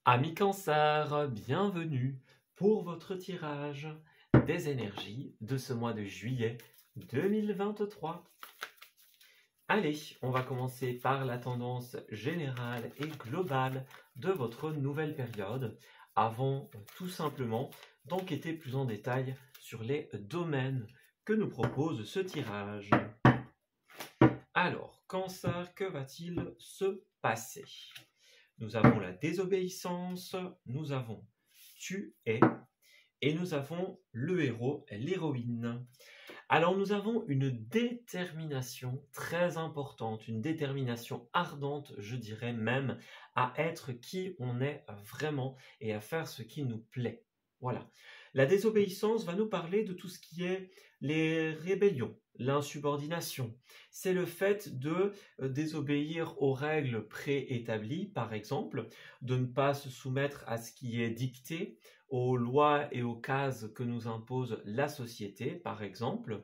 Amis Cancer, bienvenue pour votre tirage des énergies de ce mois de juillet 2023. Allez, on va commencer par la tendance générale et globale de votre nouvelle période, avant tout simplement d'enquêter plus en détail sur les domaines que nous propose ce tirage. Alors, Cancer, que va-t-il se passer ? Nous avons la désobéissance, nous avons tu es, et nous avons le héros, l'héroïne. Alors nous avons une détermination très importante, une détermination ardente, je dirais même, à être qui on est vraiment et à faire ce qui nous plaît. Voilà. La désobéissance va nous parler de tout ce qui est les rébellions, l'insubordination. C'est le fait de désobéir aux règles préétablies, par exemple, de ne pas se soumettre à ce qui est dicté, aux lois et aux cases que nous impose la société, par exemple.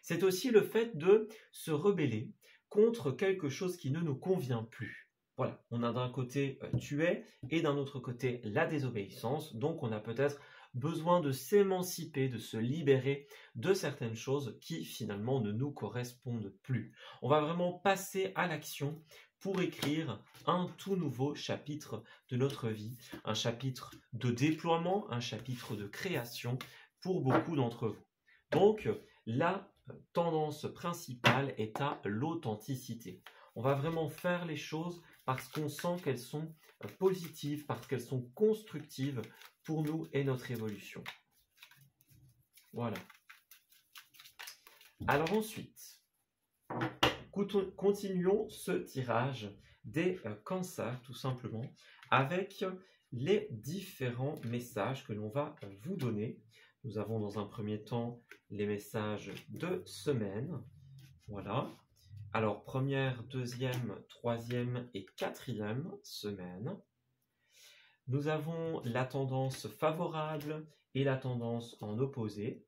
C'est aussi le fait de se rebeller contre quelque chose qui ne nous convient plus. Voilà, on a d'un côté tu es et d'un autre côté la désobéissance, donc on a peut-être besoin de s'émanciper, de se libérer de certaines choses qui finalement ne nous correspondent plus. On va vraiment passer à l'action pour écrire un tout nouveau chapitre de notre vie, un chapitre de déploiement, un chapitre de création pour beaucoup d'entre vous. Donc, la tendance principale est à l'authenticité. On va vraiment faire les choses parce qu'on sent qu'elles sont positives, parce qu'elles sont constructives pour nous et notre évolution. Voilà. Alors ensuite, continuons ce tirage des cancers, tout simplement, avec les différents messages que l'on va vous donner. Nous avons dans un premier temps les messages de semaine. Voilà. Alors, première, deuxième, troisième et quatrième semaine. Nous avons la tendance favorable et la tendance en opposé.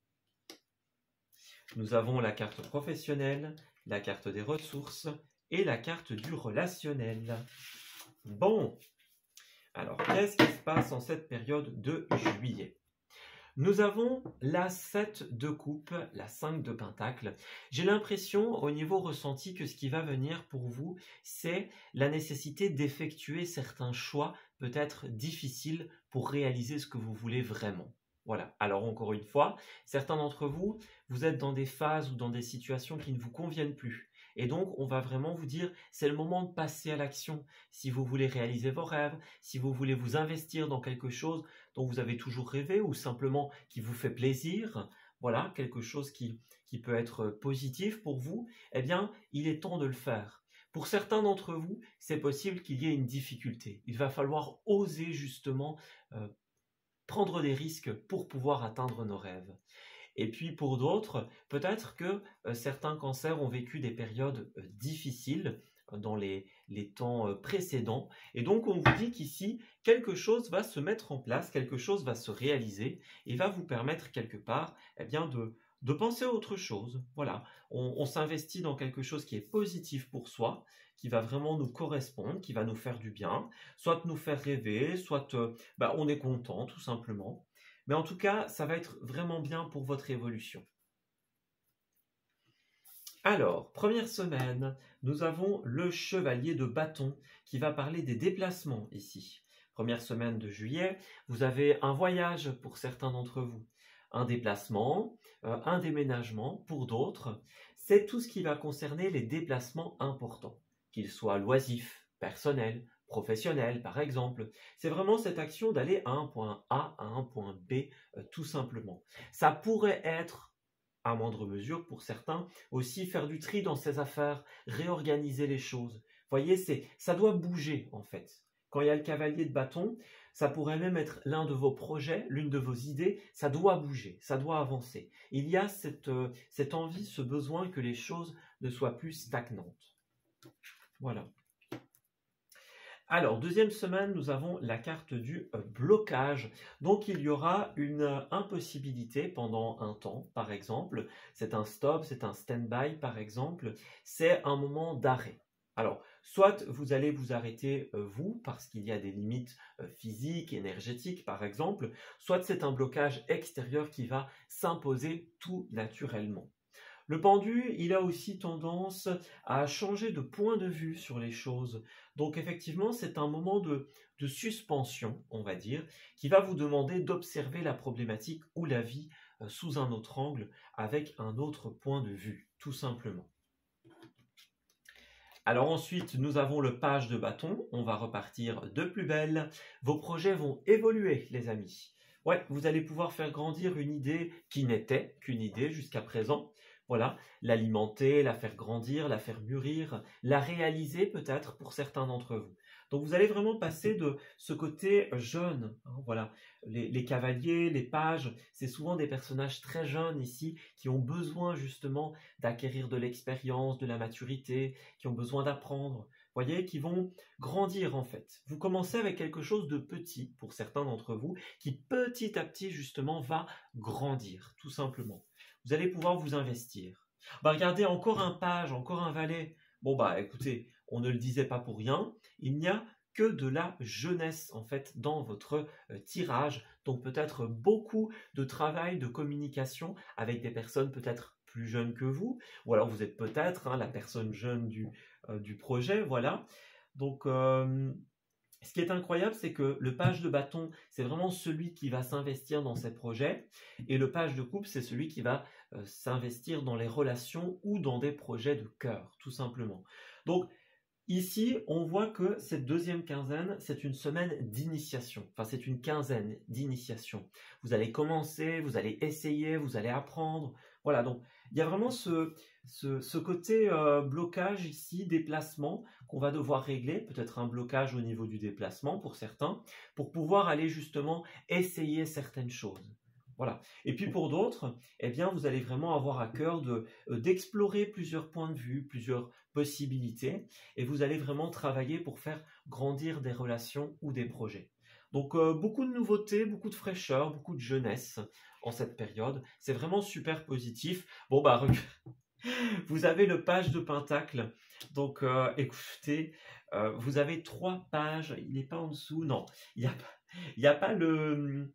Nous avons la carte professionnelle, la carte des ressources et la carte du relationnel. Bon, alors qu'est-ce qui se passe en cette période de juillet ? Nous avons la 7 de coupe, la 5 de pentacle. J'ai l'impression au niveau ressenti que ce qui va venir pour vous, c'est la nécessité d'effectuer certains choix peut-être difficiles pour réaliser ce que vous voulez vraiment. Voilà, alors encore une fois, certains d'entre vous, vous êtes dans des phases ou dans des situations qui ne vous conviennent plus. Et donc, on va vraiment vous dire, c'est le moment de passer à l'action. Si vous voulez réaliser vos rêves, si vous voulez vous investir dans quelque chose dont vous avez toujours rêvé ou simplement qui vous fait plaisir, voilà, quelque chose qui peut être positif pour vous, eh bien, il est temps de le faire. Pour certains d'entre vous, c'est possible qu'il y ait une difficulté. Il va falloir oser justement prendre des risques pour pouvoir atteindre nos rêves. Et puis pour d'autres, peut-être que certains cancers ont vécu des périodes difficiles dans les temps précédents. Et donc on vous dit qu'ici, quelque chose va se mettre en place, quelque chose va se réaliser et va vous permettre quelque part bien, de penser à autre chose. Voilà, on s'investit dans quelque chose qui est positif pour soi, qui va vraiment nous correspondre, qui va nous faire du bien, soit nous faire rêver, soit on est content tout simplement. Mais en tout cas, ça va être vraiment bien pour votre évolution. Alors, première semaine, nous avons le chevalier de bâton qui va parler des déplacements ici. Première semaine de juillet, vous avez un voyage pour certains d'entre vous, un déplacement, un déménagement pour d'autres. C'est tout ce qui va concerner les déplacements importants, qu'ils soient loisifs, personnels, professionnel, par exemple. C'est vraiment cette action d'aller à un point A, à un point B, tout simplement. Ça pourrait être, à moindre mesure pour certains, aussi faire du tri dans ses affaires, réorganiser les choses. Vous voyez, ça doit bouger, en fait. Quand il y a le cavalier de bâton, ça pourrait même être l'un de vos projets, l'une de vos idées, ça doit bouger, ça doit avancer. Il y a cette envie, ce besoin que les choses ne soient plus stagnantes. Voilà. Alors, deuxième semaine, nous avons la carte du blocage. Donc, il y aura une impossibilité pendant un temps, par exemple. C'est un stop, c'est un stand-by, par exemple. C'est un moment d'arrêt. Alors, Soit vous allez vous arrêter, vous, parce qu'il y a des limites physiques, énergétiques par exemple, soit c'est un blocage extérieur qui va s'imposer tout naturellement. Le pendu, il a aussi tendance à changer de point de vue sur les choses. Donc effectivement, c'est un moment de suspension, on va dire, qui va vous demander d'observer la problématique ou la vie sous un autre angle, avec un autre point de vue, tout simplement. Alors ensuite, nous avons le page de bâton. On va repartir de plus belle. Vos projets vont évoluer, les amis. Ouais, vous allez pouvoir faire grandir une idée qui n'était qu'une idée jusqu'à présent. Voilà, l'alimenter, la faire grandir, la faire mûrir, la réaliser peut-être pour certains d'entre vous. Donc vous allez vraiment passer de ce côté jeune, hein, voilà. Les cavaliers, les pages, c'est souvent des personnages très jeunes ici qui ont besoin justement d'acquérir de l'expérience, de la maturité, qui ont besoin d'apprendre, voyez, qui vont grandir en fait. Vous commencez avec quelque chose de petit pour certains d'entre vous, qui petit à petit justement va grandir, tout simplement. Vous allez pouvoir vous investir. Bah, regardez, encore un page, encore un valet. Bon bah écoutez, on ne le disait pas pour rien, il n'y a que de la jeunesse en fait dans votre tirage, donc peut-être beaucoup de travail, de communication avec des personnes peut-être plus jeunes que vous, ou alors vous êtes peut-être la personne jeune du projet, voilà. Donc ce qui est incroyable, c'est que le page de bâton, c'est vraiment celui qui va s'investir dans ses projets, et le page de coupe, c'est celui qui va s'investir dans les relations ou dans des projets de cœur, tout simplement. Donc, ici, on voit que cette deuxième quinzaine, c'est une semaine d'initiation. Enfin, c'est une quinzaine d'initiation. Vous allez commencer, vous allez essayer, vous allez apprendre. Voilà, donc il y a vraiment ce côté blocage ici, déplacement, qu'on va devoir régler. Peut-être un blocage au niveau du déplacement pour certains, pour pouvoir aller justement essayer certaines choses. Voilà. Et puis pour d'autres, eh bien, vous allez vraiment avoir à cœur d'explorer plusieurs points de vue, plusieurs possibilités, et vous allez vraiment travailler pour faire grandir des relations ou des projets. Donc beaucoup de nouveautés, beaucoup de fraîcheur, beaucoup de jeunesse en cette période. C'est vraiment super positif. Bon bah vous avez le page de Pentacle. Donc écoutez, vous avez 3 pages. Il n'est pas en dessous, non. Il n'y a pas le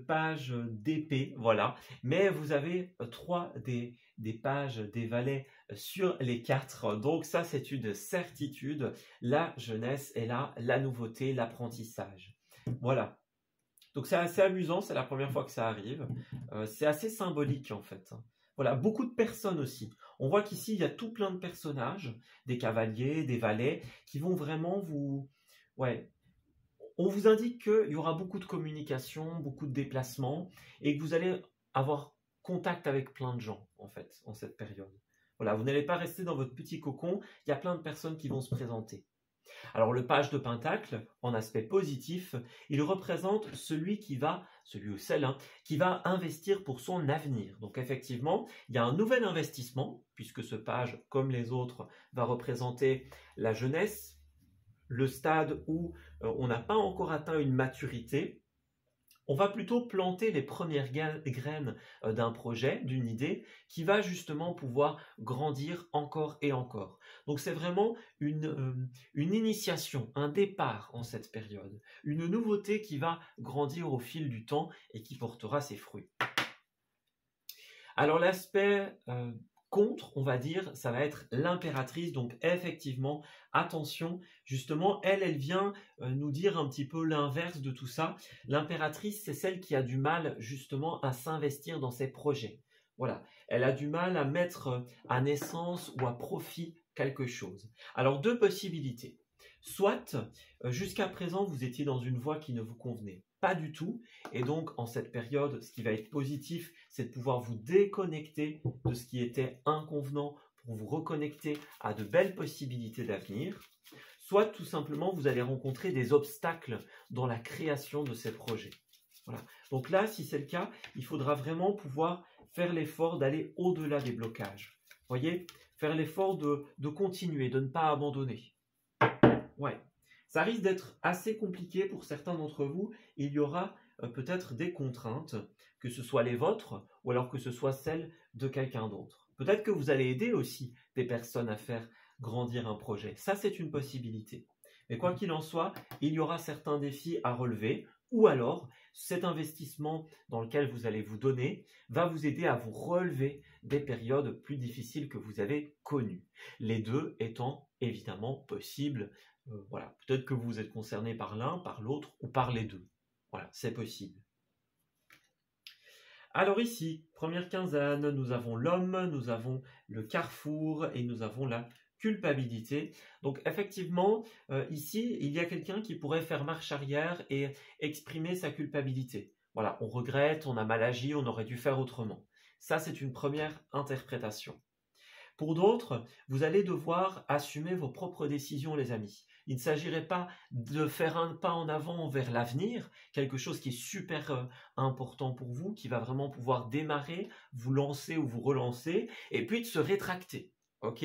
page d'épée, voilà. Mais vous avez 3 des pages des valets sur les 4. Donc ça, c'est une certitude. La jeunesse est là, la nouveauté, l'apprentissage. Voilà. Donc c'est assez amusant, c'est la première fois que ça arrive. C'est assez symbolique en fait. Voilà, beaucoup de personnes aussi. On voit qu'ici, il y a tout plein de personnages, des cavaliers, des valets, qui vont vraiment vous... Ouais, on vous indique qu'il y aura beaucoup de communication, beaucoup de déplacements, et que vous allez avoir contact avec plein de gens, en fait, en cette période. Voilà, vous n'allez pas rester dans votre petit cocon, il y a plein de personnes qui vont se présenter. Alors le page de Pentacle, en aspect positif, il représente celui ou celle, qui va investir pour son avenir. Donc effectivement, il y a un nouvel investissement, puisque ce page, comme les autres, va représenter la jeunesse, le stade où on n'a pas encore atteint une maturité. On va plutôt planter les premières graines d'un projet, d'une idée, qui va justement pouvoir grandir encore et encore. Donc c'est vraiment une initiation, un départ en cette période, une nouveauté qui va grandir au fil du temps et qui portera ses fruits. Alors l'aspect contre, on va dire, ça va être l'impératrice. Donc effectivement, attention, justement, elle vient nous dire un petit peu l'inverse de tout ça. L'impératrice, c'est celle qui a du mal justement à s'investir dans ses projets. Voilà, elle a du mal à mettre à naissance ou à profit quelque chose. Alors 2 possibilités. Soit, jusqu'à présent, vous étiez dans une voie qui ne vous convenait pas du tout, et donc en cette période, ce qui va être positif, c'est de pouvoir vous déconnecter de ce qui était inconvenant pour vous reconnecter à de belles possibilités d'avenir. Soit tout simplement, vous allez rencontrer des obstacles dans la création de ces projets. Voilà. Donc là, si c'est le cas, il faudra vraiment pouvoir faire l'effort d'aller au-delà des blocages. Vous voyez, faire l'effort de continuer, de ne pas abandonner. Ouais, ça risque d'être assez compliqué pour certains d'entre vous. Il y aura peut-être des contraintes, que ce soit les vôtres ou alors que ce soit celles de quelqu'un d'autre. Peut-être que vous allez aider aussi des personnes à faire grandir un projet. Ça, c'est une possibilité. Mais quoi qu'il en soit, il y aura certains défis à relever, ou alors cet investissement dans lequel vous allez vous donner va vous aider à vous relever des périodes plus difficiles que vous avez connues. Les deux étant évidemment possibles. Voilà, peut-être que vous êtes concerné par l'un, par l'autre ou par les deux. Voilà, c'est possible. Alors ici, première quinzaine, nous avons l'homme, nous avons le carrefour et nous avons la culpabilité. Donc effectivement, ici, il y a quelqu'un qui pourrait faire marche arrière et exprimer sa culpabilité. Voilà, on regrette, on a mal agi, on aurait dû faire autrement. Ça, c'est une première interprétation. Pour d'autres, vous allez devoir assumer vos propres décisions, les amis. Il ne s'agirait pas de faire un pas en avant vers l'avenir, quelque chose qui est super important pour vous, qui va vraiment pouvoir démarrer, vous lancer ou vous relancer, et puis de se rétracter. Ok ?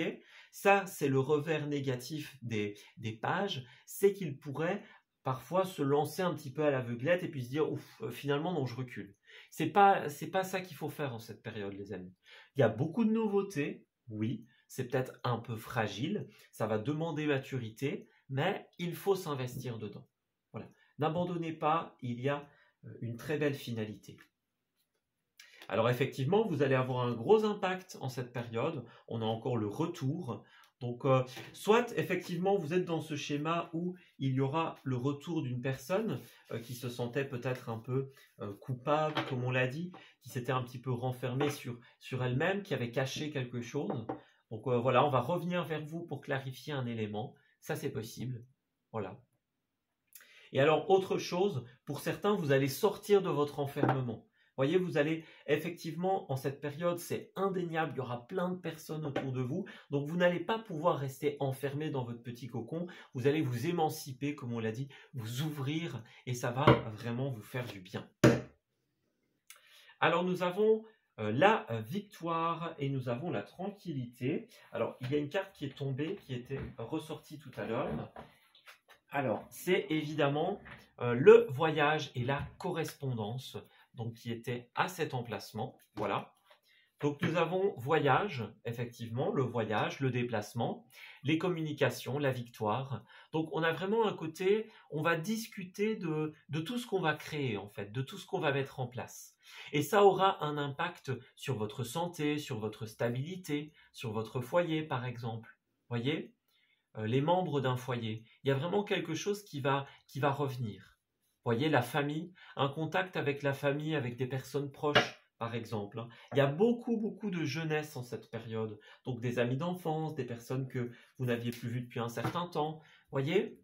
Ça, c'est le revers négatif des pages, c'est qu'il pourrait parfois se lancer un petit peu à l'aveuglette et puis se dire ouf, finalement non, je recule. C'est pas ça qu'il faut faire en cette période, les amis. Il y a beaucoup de nouveautés, oui, c'est peut-être un peu fragile, ça va demander maturité, mais il faut s'investir dedans. Voilà. N'abandonnez pas, il y a une très belle finalité. Alors effectivement, vous allez avoir un gros impact en cette période. On a encore le retour. Donc, soit effectivement, vous êtes dans ce schéma où il y aura le retour d'une personne qui se sentait peut-être un peu coupable, comme on l'a dit, qui s'était un petit peu renfermée sur elle-même, qui avait caché quelque chose. Donc voilà, on va revenir vers vous pour clarifier un élément. Ça, c'est possible. Voilà. Et alors, autre chose, pour certains, vous allez sortir de votre enfermement. Voyez, vous allez effectivement, en cette période, c'est indéniable, il y aura plein de personnes autour de vous, donc vous n'allez pas pouvoir rester enfermé dans votre petit cocon, vous allez vous émanciper, comme on l'a dit, vous ouvrir, et ça va vraiment vous faire du bien. Alors, nous avons la victoire et nous avons la tranquillité. Alors, il y a une carte qui est tombée, qui était ressortie tout à l'heure. Alors, c'est évidemment le voyage et la correspondance, donc qui était à cet emplacement. Voilà. Donc, nous avons voyage, effectivement, le voyage, le déplacement, les communications, la victoire. Donc, on a vraiment un côté, on va discuter de tout ce qu'on va créer, en fait, de tout ce qu'on va mettre en place. Et ça aura un impact sur votre santé, sur votre stabilité, sur votre foyer, par exemple. Voyez ? Les membres d'un foyer. Il y a vraiment quelque chose qui va revenir. Voyez, la famille, un contact avec la famille, avec des personnes proches, par exemple. Il y a beaucoup de jeunesse en cette période. Donc des amis d'enfance, des personnes que vous n'aviez plus vues depuis un certain temps. Voyez,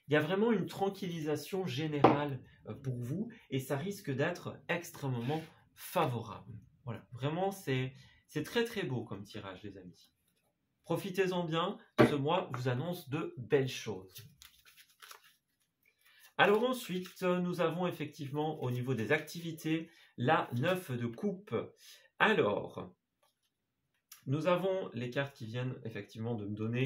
il y a vraiment une tranquillisation générale pour vous et ça risque d'être extrêmement favorable. Voilà, vraiment, c'est très beau comme tirage, les amis. Profitez-en bien, ce mois vous annonce de belles choses. Alors ensuite, nous avons effectivement au niveau des activités, la 9 de coupe. Alors, nous avons les cartes qui viennent effectivement de me donner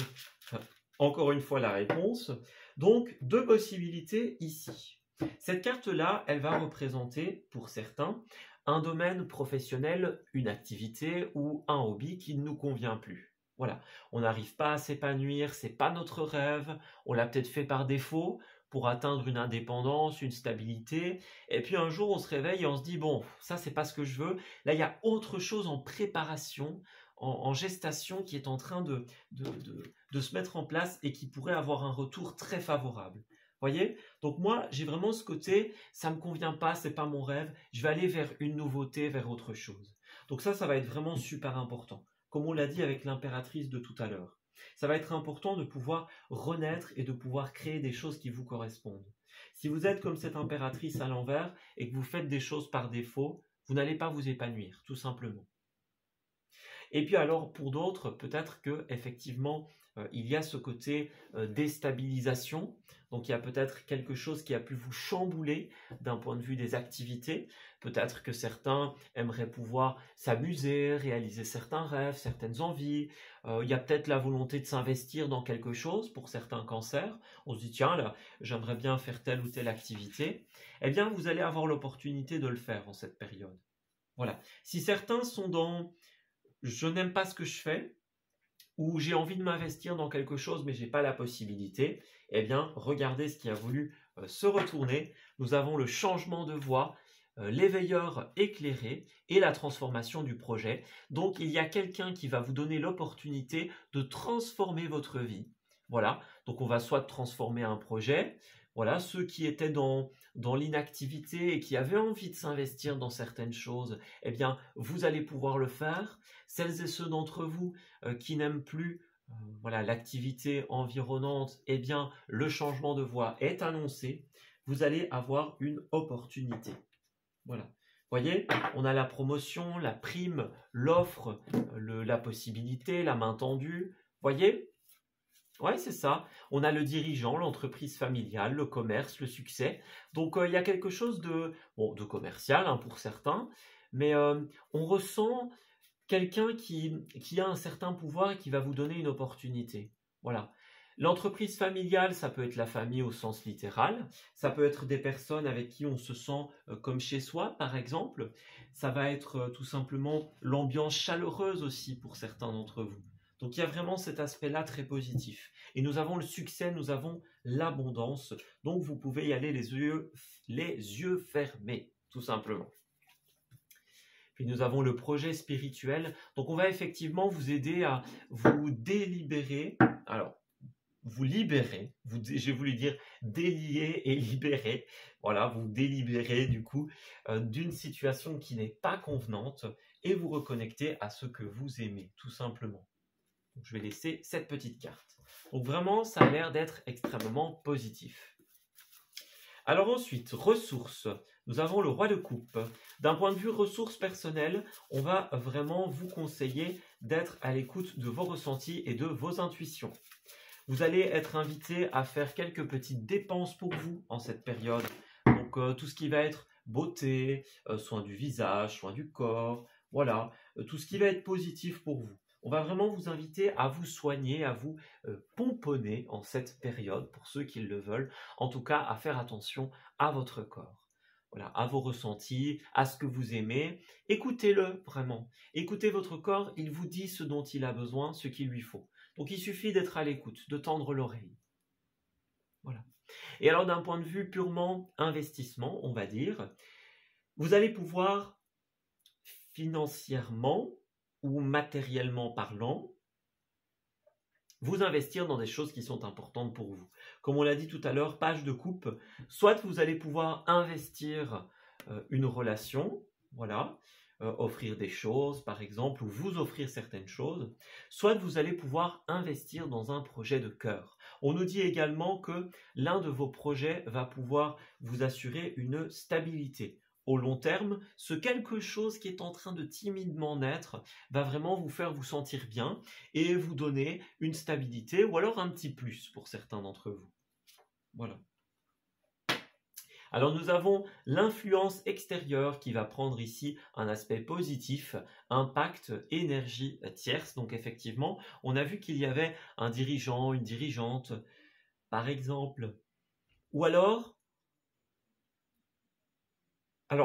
encore une fois la réponse. Donc, deux possibilités ici. Cette carte-là, elle va représenter pour certains un domaine professionnel, une activité ou un hobby qui ne nous convient plus. Voilà, on n'arrive pas à s'épanouir, c'est pas notre rêve, on l'a peut-être fait par défaut pour atteindre une indépendance, une stabilité, et puis un jour on se réveille et on se dit bon, ça c'est pas ce que je veux, là il y a autre chose en préparation, en gestation qui est en train de se mettre en place et qui pourrait avoir un retour très favorable. Voyez ? Donc moi, j'ai vraiment ce côté, ça ne me convient pas, c'est pas mon rêve, je vais aller vers une nouveauté, vers autre chose. Donc ça va être vraiment super important. Comme on l'a dit avec l'impératrice de tout à l'heure. Ça va être important de pouvoir renaître et de pouvoir créer des choses qui vous correspondent. Si vous êtes comme cette impératrice à l'envers et que vous faites des choses par défaut, vous n'allez pas vous épanouir, tout simplement. Et puis alors, pour d'autres, peut-être que effectivement, il y a ce côté déstabilisation. Donc, il y a peut-être quelque chose qui a pu vous chambouler d'un point de vue des activités. Peut-être que certains aimeraient pouvoir s'amuser, réaliser certains rêves, certaines envies. Il y a peut-être la volonté de s'investir dans quelque chose pour certains cancers. On se dit, tiens, là, j'aimerais bien faire telle ou telle activité. Eh bien, vous allez avoir l'opportunité de le faire en cette période. Voilà. Si certains sont dans « je n'aime pas ce que je fais », ou j'ai envie de m'investir dans quelque chose mais je n'ai pas la possibilité, eh bien, regardez ce qui a voulu se retourner. Nous avons le changement de voie, l'éveilleur éclairé et la transformation du projet. Donc, il y a quelqu'un qui va vous donner l'opportunité de transformer votre vie. Voilà, donc on va soit transformer un projet, voilà, ceux qui étaient dans l'inactivité et qui avaient envie de s'investir dans certaines choses, eh bien, vous allez pouvoir le faire. Celles et ceux d'entre vous qui n'aiment plus voilà, l'activité environnante, eh bien, le changement de voie est annoncé. Vous allez avoir une opportunité. Voilà. Voyez, on a la promotion, la prime, l'offre, la possibilité, la main tendue. Voyez? Ouais, c'est ça. On a le dirigeant, l'entreprise familiale, le commerce, le succès. Donc, il y a quelque chose de commercial hein, pour certains, mais on ressent quelqu'un qui a un certain pouvoir et qui va vous donner une opportunité. Voilà. L'entreprise familiale, ça peut être la famille au sens littéral, ça peut être des personnes avec qui on se sent comme chez soi, par exemple. Ça va être tout simplement l'ambiance chaleureuse aussi pour certains d'entre vous. Donc il y a vraiment cet aspect-là très positif. Et nous avons le succès, nous avons l'abondance. Donc vous pouvez y aller les yeux fermés, tout simplement. Puis nous avons le projet spirituel. Donc on va effectivement vous aider à vous délibérer. Alors, vous libérer, j'ai voulu dire délier et libérer. Voilà, vous délibérer du coup d'une situation qui n'est pas convenante et vous reconnecter à ce que vous aimez, tout simplement. Donc, je vais laisser cette petite carte. Donc vraiment, ça a l'air d'être extrêmement positif. Alors ensuite, ressources. Nous avons le roi de coupe. D'un point de vue ressources personnelles, on va vraiment vous conseiller d'être à l'écoute de vos ressentis et de vos intuitions. Vous allez être invité à faire quelques petites dépenses pour vous en cette période. Donc tout ce qui va être beauté, soin du visage, soin du corps, voilà, tout ce qui va être positif pour vous. On va vraiment vous inviter à vous soigner, à vous pomponner en cette période, pour ceux qui le veulent. En tout cas, à faire attention à votre corps. Voilà, à vos ressentis, à ce que vous aimez. Écoutez-le vraiment. Écoutez votre corps, il vous dit ce dont il a besoin, ce qu'il lui faut. Donc il suffit d'être à l'écoute, de tendre l'oreille. Voilà. Et alors d'un point de vue purement investissement, on va dire, vous allez pouvoir financièrement ou matériellement parlant, vous investir dans des choses qui sont importantes pour vous. Comme on l'a dit tout à l'heure, page de coupe, soit vous allez pouvoir investir une relation, voilà, offrir des choses par exemple, ou vous offrir certaines choses, soit vous allez pouvoir investir dans un projet de cœur. On nous dit également que l'un de vos projets va pouvoir vous assurer une stabilité. Au long terme, ce quelque chose qui est en train de timidement naître va vraiment vous faire vous sentir bien et vous donner une stabilité ou alors un petit plus pour certains d'entre vous. Voilà. Alors nous avons l'influence extérieure qui va prendre ici un aspect positif, impact, énergie tierce. Donc effectivement, on a vu qu'il y avait un dirigeant, une dirigeante, par exemple. Ou alors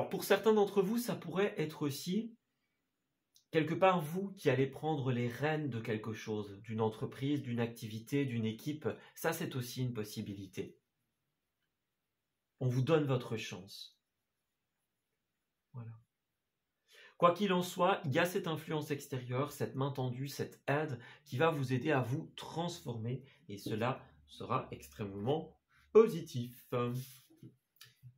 pour certains d'entre vous, ça pourrait être aussi quelque part vous qui allez prendre les rênes de quelque chose, d'une entreprise, d'une activité, d'une équipe. Ça, c'est aussi une possibilité. On vous donne votre chance. Voilà. Quoi qu'il en soit, il y a cette influence extérieure, cette main tendue, cette aide qui va vous aider à vous transformer et cela sera extrêmement positif.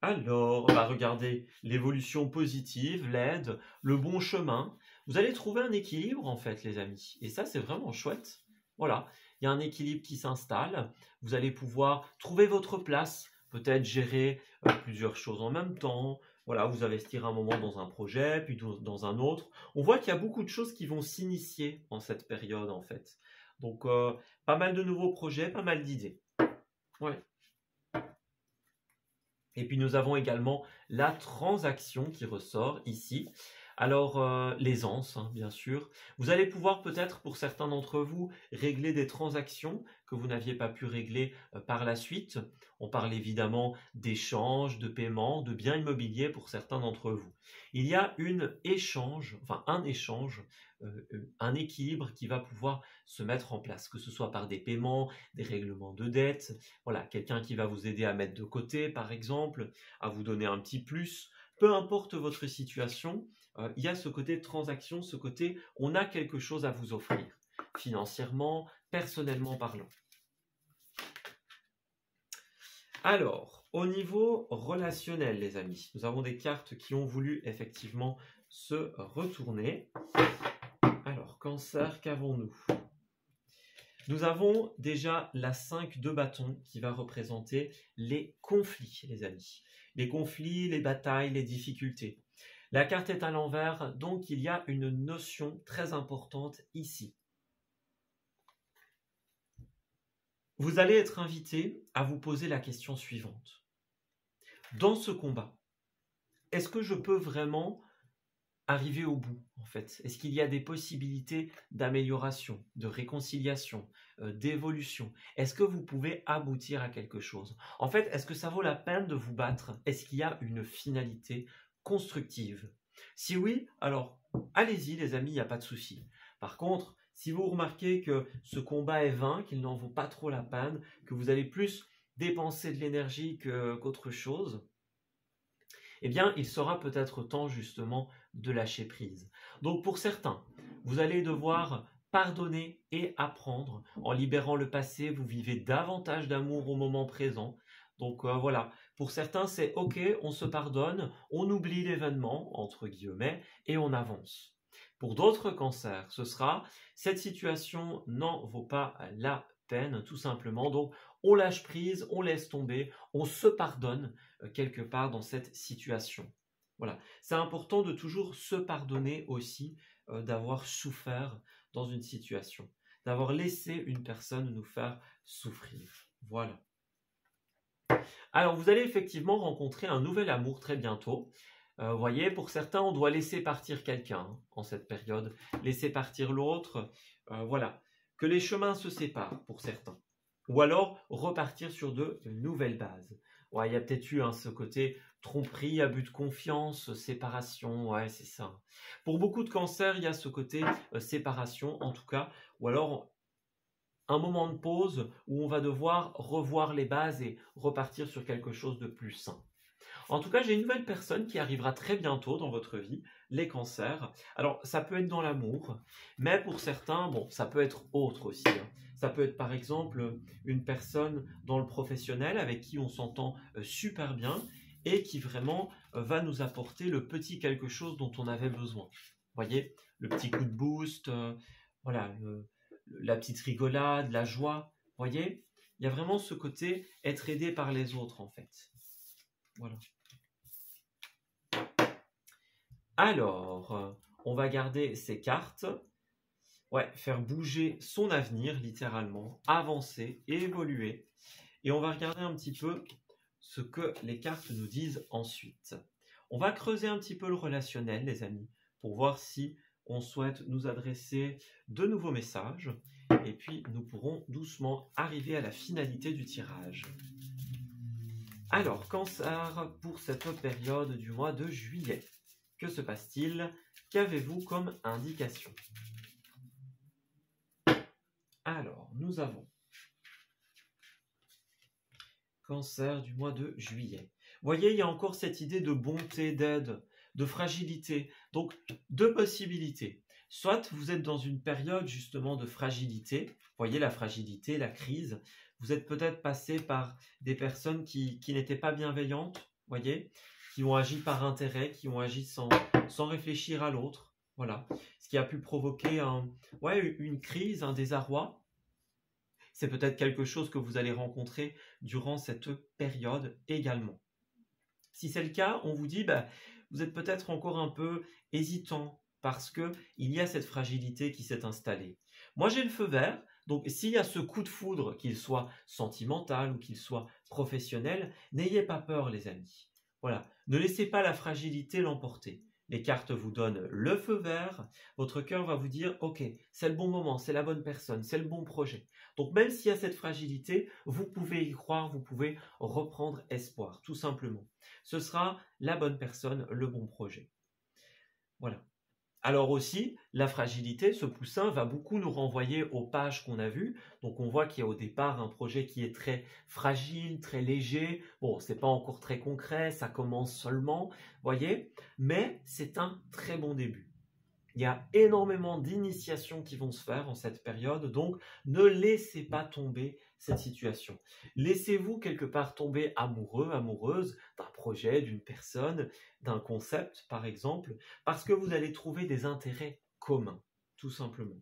Alors, on va regarder l'évolution positive, l'aide, le bon chemin. Vous allez trouver un équilibre en fait les amis et ça c'est vraiment chouette. Voilà, il y a un équilibre qui s'installe. Vous allez pouvoir trouver votre place, peut-être gérer plusieurs choses en même temps. Voilà, vous investir un moment dans un projet, puis dans un autre. On voit qu'il y a beaucoup de choses qui vont s'initier en cette période en fait. Donc, pas mal de nouveaux projets, pas mal d'idées. Ouais. Et puis nous avons également la transaction qui ressort ici. Alors, l'aisance, hein, bien sûr. Vous allez pouvoir peut-être, pour certains d'entre vous, régler des transactions que vous n'aviez pas pu régler par la suite. On parle évidemment d'échanges, de paiement, de biens immobiliers pour certains d'entre vous. Il y a un échange, un équilibre qui va pouvoir se mettre en place, que ce soit par des paiements, des règlements de dettes, voilà, quelqu'un qui va vous aider à mettre de côté, par exemple, à vous donner un petit plus. Peu importe votre situation, il y a ce côté transaction, ce côté on a quelque chose à vous offrir, financièrement, personnellement parlant. Alors, au niveau relationnel, les amis, nous avons des cartes qui ont voulu effectivement se retourner. Alors, Cancer, qu'avons-nous? Nous avons déjà la 5 de bâton qui va représenter les conflits, les amis. Les conflits, les batailles, les difficultés. La carte est à l'envers, donc il y a une notion très importante ici. Vous allez être invité à vous poser la question suivante. Dans ce combat, est-ce que je peux vraiment arriver au bout, en fait? Est-ce qu'il y a des possibilités d'amélioration, de réconciliation, d'évolution? Est-ce que vous pouvez aboutir à quelque chose? En fait, est-ce que ça vaut la peine de vous battre? Est-ce qu'il y a une finalité constructive? Si oui, alors allez-y les amis, il n'y a pas de souci. Par contre, si vous remarquez que ce combat est vain, qu'il n'en vaut pas trop la peine, que vous allez plus dépenser de l'énergie qu'autre chose, eh bien, il sera peut-être temps justement de lâcher prise. Donc pour certains, vous allez devoir pardonner et apprendre. En libérant le passé, vous vivez davantage d'amour au moment présent. Donc voilà, pour certains, c'est OK, on se pardonne, on oublie l'événement, entre guillemets, et on avance. Pour d'autres cancers, ce sera cette situation n'en vaut pas la peine, tout simplement. Donc, on lâche prise, on laisse tomber, on se pardonne quelque part dans cette situation. Voilà, c'est important de toujours se pardonner aussi d'avoir souffert dans une situation, d'avoir laissé une personne nous faire souffrir. Voilà. Alors, vous allez effectivement rencontrer un nouvel amour très bientôt. Vous voyez, pour certains, on doit laisser partir quelqu'un en cette période, laisser partir l'autre, voilà. Que les chemins se séparent pour certains. Ou alors, repartir sur de nouvelles bases. Ouais, il y a peut-être eu ce côté tromperie, abus de confiance, séparation, ouais, c'est ça. Pour beaucoup de cancers, il y a ce côté séparation, en tout cas, ou alors un moment de pause où on va devoir revoir les bases et repartir sur quelque chose de plus sain. En tout cas, j'ai une nouvelle personne qui arrivera très bientôt dans votre vie, les cancers. Alors, ça peut être dans l'amour, mais pour certains, bon, ça peut être autre aussi. Ça peut être par exemple une personne dans le professionnel avec qui on s'entend super bien et qui vraiment va nous apporter le petit quelque chose dont on avait besoin. Vous voyez, le petit coup de boost, voilà, la petite rigolade, la joie. Vous voyez, il y a vraiment ce côté être aidé par les autres en fait. Voilà. Alors, on va garder ces cartes. Ouais, faire bouger son avenir, littéralement, avancer, évoluer. Et on va regarder un petit peu ce que les cartes nous disent ensuite. On va creuser un petit peu le relationnel, les amis, pour voir si on souhaite nous adresser de nouveaux messages. Et puis, nous pourrons doucement arriver à la finalité du tirage. Alors, Cancer, pour cette période du mois de juillet, que se passe-t-il? Qu'avez-vous comme indication? Alors, nous avons Cancer du mois de juillet. Vous voyez, il y a encore cette idée de bonté, d'aide, de fragilité. Donc, deux possibilités. Soit vous êtes dans une période justement de fragilité. Vous voyez la fragilité, la crise. Vous êtes peut-être passé par des personnes qui n'étaient pas bienveillantes, vous voyez, qui ont agi par intérêt, qui ont agi sans réfléchir à l'autre. Voilà. Ce qui a pu provoquer une crise, un désarroi. C'est peut-être quelque chose que vous allez rencontrer durant cette période également. Si c'est le cas, on vous dit, vous êtes peut-être encore un peu hésitant parce qu'il y a cette fragilité qui s'est installée. Moi, j'ai le feu vert, donc s'il y a ce coup de foudre, qu'il soit sentimental ou qu'il soit professionnel, n'ayez pas peur, les amis. Voilà, ne laissez pas la fragilité l'emporter. Les cartes vous donnent le feu vert. Votre cœur va vous dire, ok, c'est le bon moment, c'est la bonne personne, c'est le bon projet. Donc même s'il y a cette fragilité, vous pouvez y croire, vous pouvez reprendre espoir, tout simplement. Ce sera la bonne personne, le bon projet. Voilà. Alors aussi, la fragilité, ce poussin va beaucoup nous renvoyer aux pages qu'on a vues. Donc on voit qu'il y a au départ un projet qui est très fragile, très léger. Bon, c'est pas encore très concret, ça commence seulement, voyez, mais c'est un très bon début. Il y a énormément d'initiations qui vont se faire en cette période, donc ne laissez pas tomber cette situation. Laissez-vous quelque part tomber amoureux, amoureuse d'un projet, d'une personne, d'un concept par exemple, parce que vous allez trouver des intérêts communs, tout simplement.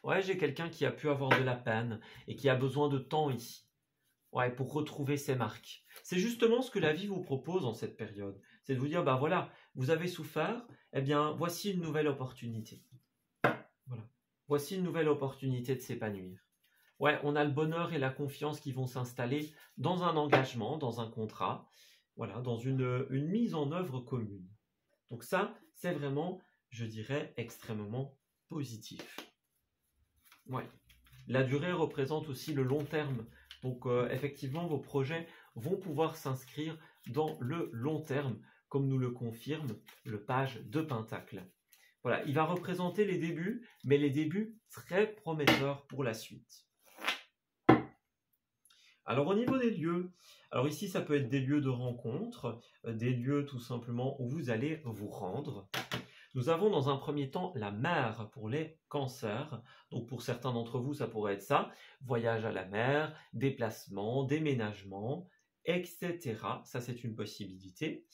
Ouais, j'ai quelqu'un qui a pu avoir de la peine et qui a besoin de temps ici. Ouais, pour retrouver ses marques. C'est justement ce que la vie vous propose en cette période. C'est de vous dire, ben voilà, vous avez souffert, eh bien, voici une nouvelle opportunité. Voilà. Voici une nouvelle opportunité de s'épanouir. Ouais, on a le bonheur et la confiance qui vont s'installer dans un engagement, dans un contrat, voilà, dans une mise en œuvre commune. Donc ça, c'est vraiment, je dirais, extrêmement positif. Ouais. La durée représente aussi le long terme. Donc effectivement, vos projets vont pouvoir s'inscrire dans le long terme, comme nous le confirme le page de Pentacle. Voilà, il va représenter les débuts, mais les débuts très prometteurs pour la suite. Alors au niveau des lieux, alors ici ça peut être des lieux de rencontre, des lieux tout simplement où vous allez vous rendre. Nous avons dans un premier temps la mer pour les cancers. Donc pour certains d'entre vous, ça pourrait être ça. Voyage à la mer, déplacement, déménagement, etc. Ça, c'est une possibilité.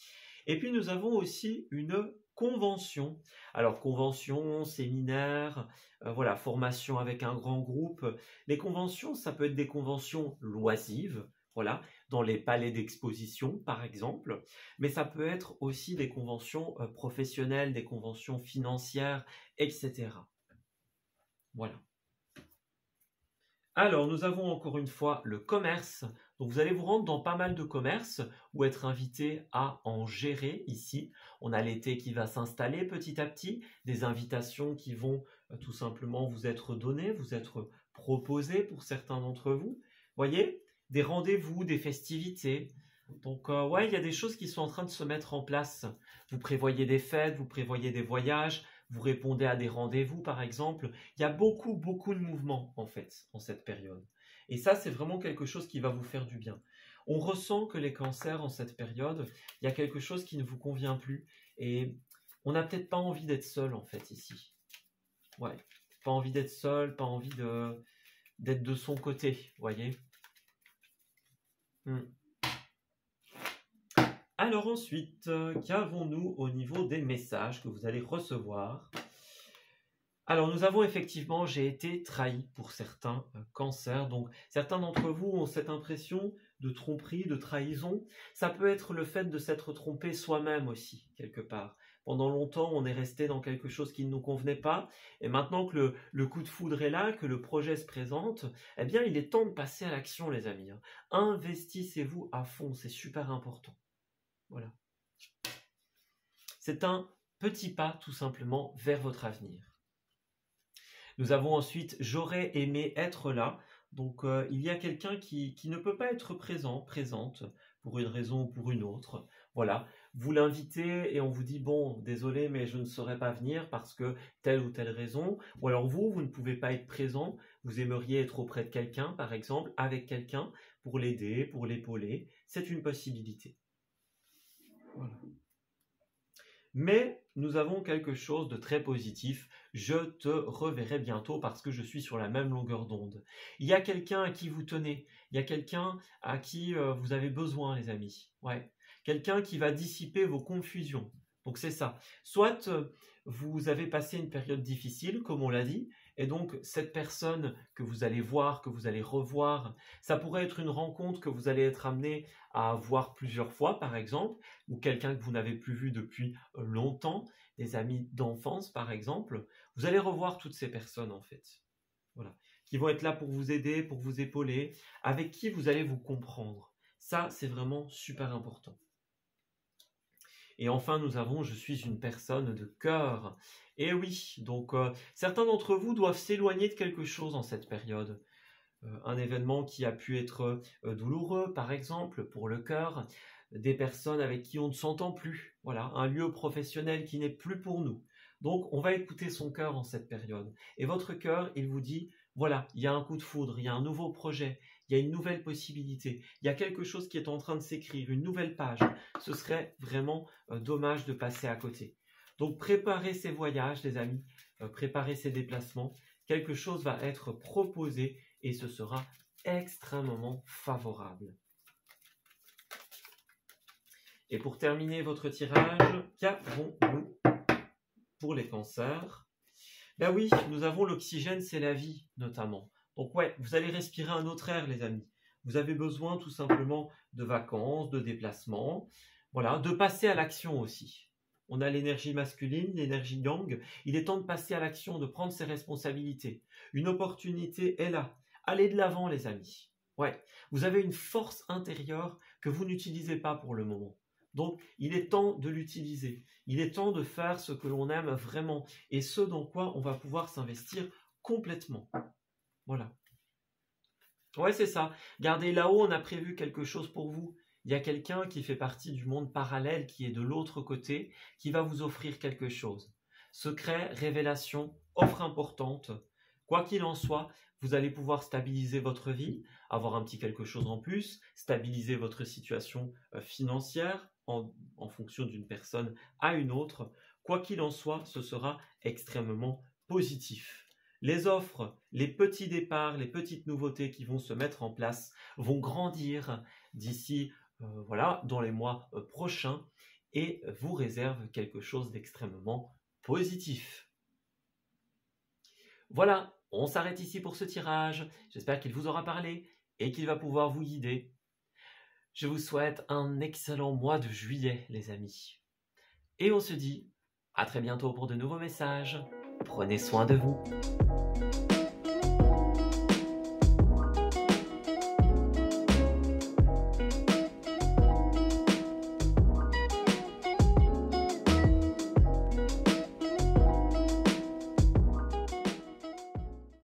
Et puis nous avons aussi une convention. Alors convention, séminaire, voilà, formation avec un grand groupe. Les conventions, ça peut être des conventions loisives, voilà, dans les palais d'exposition par exemple, mais ça peut être aussi des conventions professionnelles, des conventions financières, etc. Voilà. Alors, nous avons encore une fois le commerce. Donc, vous allez vous rendre dans pas mal de commerces ou être invité à en gérer ici. On a l'été qui va s'installer petit à petit, des invitations qui vont tout simplement vous être données, vous être proposées pour certains d'entre vous. Voyez, des rendez-vous, des festivités. Donc, ouais, il y a des choses qui sont en train de se mettre en place. Vous prévoyez des fêtes, vous prévoyez des voyages, vous répondez à des rendez-vous, par exemple. Il y a beaucoup, beaucoup de mouvements, en fait, en cette période. Et ça, c'est vraiment quelque chose qui va vous faire du bien. On ressent que les cancers, en cette période, il y a quelque chose qui ne vous convient plus. Et on n'a peut-être pas envie d'être seul, en fait, ici. Ouais, pas envie d'être seul, pas envie d'être de son côté, vous voyez. Alors ensuite, qu'avons-nous au niveau des messages que vous allez recevoir? Alors nous avons effectivement, j'ai été trahi pour certains cancers. Donc certains d'entre vous ont cette impression de tromperie, de trahison. Ça peut être le fait de s'être trompé soi-même aussi, quelque part. Pendant longtemps, on est resté dans quelque chose qui ne nous convenait pas. Et maintenant que le coup de foudre est là, que le projet se présente, eh bien il est temps de passer à l'action, les amis. Investissez-vous à fond, c'est super important. Voilà. C'est un petit pas tout simplement vers votre avenir. Nous avons ensuite « J'aurais aimé être là ». Donc il y a quelqu'un qui ne peut pas être présente, pour une raison ou pour une autre. Voilà, vous l'invitez et on vous dit « Bon, désolé, mais je ne saurais pas venir parce que telle ou telle raison ». Ou alors vous ne pouvez pas être présent, vous aimeriez être auprès de quelqu'un, par exemple, avec quelqu'un, pour l'aider, pour l'épauler. C'est une possibilité. Voilà. Mais nous avons quelque chose de très positif. Je te reverrai bientôt parce que je suis sur la même longueur d'onde. Il y a quelqu'un à qui vous tenez. Il y a quelqu'un à qui vous avez besoin, les amis. Ouais. Quelqu'un qui va dissiper vos confusions. Donc c'est ça. Soit vous avez passé une période difficile, comme on l'a dit, et donc cette personne que vous allez voir, que vous allez revoir, ça pourrait être une rencontre que vous allez être amené à voir plusieurs fois, par exemple, ou quelqu'un que vous n'avez plus vu depuis longtemps, des amis d'enfance, par exemple. Vous allez revoir toutes ces personnes, en fait. Voilà. Qui vont être là pour vous aider, pour vous épauler, avec qui vous allez vous comprendre. Ça, c'est vraiment super important. Et enfin, nous avons « Je suis une personne de cœur ». Et oui, donc certains d'entre vous doivent s'éloigner de quelque chose en cette période. Un événement qui a pu être douloureux, par exemple, pour le cœur, des personnes avec qui on ne s'entend plus, voilà, un lieu professionnel qui n'est plus pour nous. Donc, on va écouter son cœur en cette période. Et votre cœur, il vous dit, voilà, il y a un coup de foudre, il y a un nouveau projet, il y a une nouvelle possibilité, il y a quelque chose qui est en train de s'écrire, une nouvelle page. Ce serait vraiment dommage de passer à côté. Donc, préparez ces voyages, les amis, préparez ces déplacements. Quelque chose va être proposé et ce sera extrêmement favorable. Et pour terminer votre tirage, qu'avons-nous pour les cancers? Ben oui, nous avons l'oxygène, c'est la vie, notamment. Donc ouais, vous allez respirer un autre air, les amis. Vous avez besoin tout simplement de vacances, de déplacements, voilà, de passer à l'action aussi. On a l'énergie masculine, l'énergie yang. Il est temps de passer à l'action, de prendre ses responsabilités. Une opportunité est là. Allez de l'avant, les amis. Ouais, vous avez une force intérieure que vous n'utilisez pas pour le moment. Donc, il est temps de l'utiliser. Il est temps de faire ce que l'on aime vraiment et ce dans quoi on va pouvoir s'investir complètement. Voilà. Ouais, c'est ça. Regardez, là-haut, on a prévu quelque chose pour vous. Il y a quelqu'un qui fait partie du monde parallèle, qui est de l'autre côté, qui va vous offrir quelque chose. Secret, révélation, offre importante. Quoi qu'il en soit, vous allez pouvoir stabiliser votre vie, avoir un petit quelque chose en plus, stabiliser votre situation financière en fonction d'une personne à une autre. Quoi qu'il en soit, ce sera extrêmement positif. Les offres, les petits départs, les petites nouveautés qui vont se mettre en place vont grandir d'ici, voilà, dans les mois prochains et vous réservent quelque chose d'extrêmement positif. Voilà, on s'arrête ici pour ce tirage. J'espère qu'il vous aura parlé et qu'il va pouvoir vous guider. Je vous souhaite un excellent mois de juillet, les amis. Et on se dit à très bientôt pour de nouveaux messages. Prenez soin de vous.